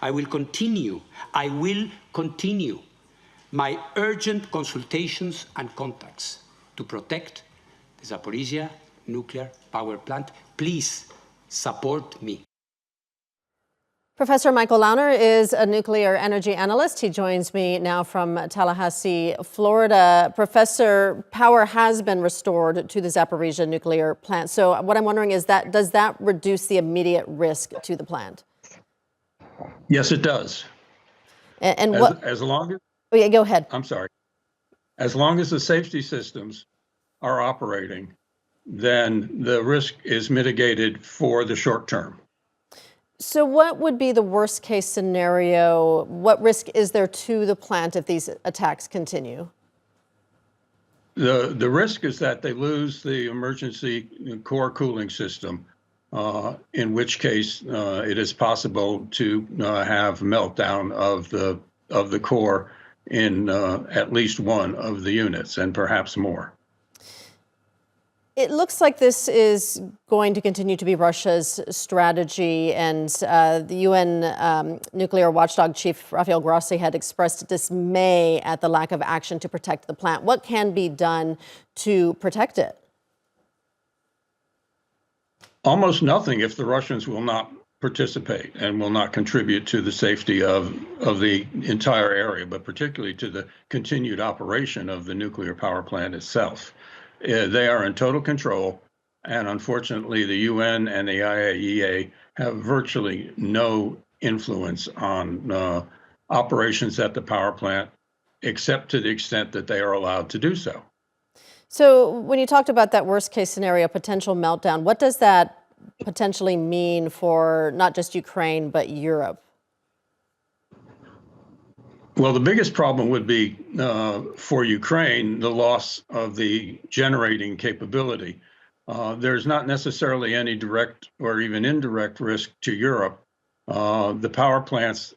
I will continue my urgent consultations and contacts to protect the Zaporizhzhia nuclear power plant. Please support me. Professor Michael Launer is a nuclear energy analyst. He joins me now from Tallahassee, Florida. Professor, power has been restored to the Zaporizhzhia nuclear plant. So what I'm wondering is does that reduce the immediate risk to the plant? Yes, it does. And what? As long as. Oh, yeah, go ahead. I'm sorry. As long as the safety systems are operating, then the risk is mitigated for the short term. So what would be the worst case scenario? What risk is there to the plant if these attacks continue? The risk is that they lose the emergency core cooling system, in which case it is possible to have meltdown of the core in at least one of the units, and perhaps more. It looks like this is going to continue to be Russia's strategy, and the UN nuclear watchdog chief Rafael Grossi had expressed dismay at the lack of action to protect the plant. What can be done to protect it? Almost nothing if the Russians will not participate and will not contribute to the safety of the entire area, but particularly to the continued operation of the nuclear power plant itself. They are in total control, and unfortunately, the UN and the Iaea have virtually no influence on operations at the power plant, except to the extent that they are allowed to do so. So when you talked about that worst case scenario, potential meltdown, what does that potentially mean for not just Ukraine, but Europe? Well, the biggest problem would be for Ukraine, the loss of the generating capability. There's not necessarily any direct or even indirect risk to Europe. The power plants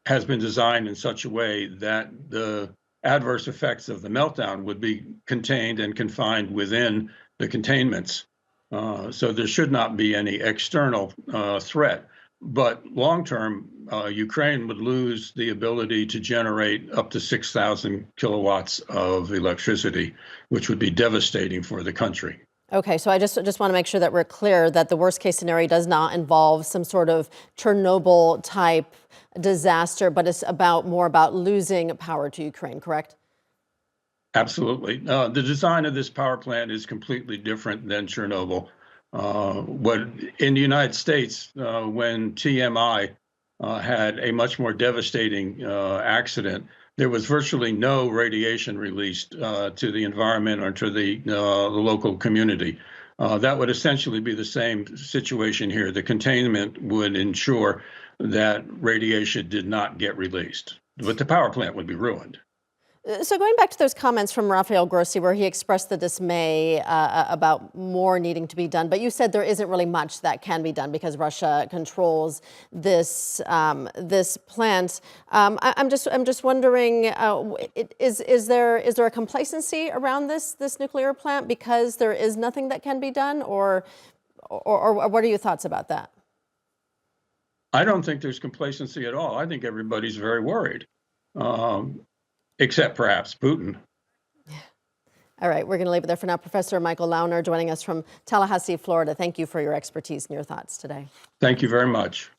has been designed in such a way that the adverse effects of the meltdown would be contained and confined within the containments. So there should not be any external threat. But long term, Ukraine would lose the ability to generate up to 6,000 kilowatts of electricity, which would be devastating for the country. Okay, so I just want to make sure that we're clear that the worst case scenario does not involve some sort of Chernobyl type disaster, but it's more about losing power to Ukraine, correct? Absolutely. The design of this power plant is completely different than Chernobyl. What in the United States, when TMI had a much more devastating accident, there was virtually no radiation released to the environment or to the local community. That would essentially be the same situation here. The containment would ensure that radiation did not get released, but the power plant would be ruined. So going back to those comments from Rafael Grossi, where he expressed the dismay about more needing to be done, but you said there isn't really much that can be done because Russia controls this this plant. I'm just wondering, is there a complacency around this nuclear plant because there is nothing that can be done, or what are your thoughts about that? I don't think there's complacency at all. I think everybody's very worried. Except perhaps Putin. All right, we're going to leave it there for now. Professor Michael Launer joining us from Tallahassee, Florida. Thank you for your expertise and your thoughts today. Thank you very much.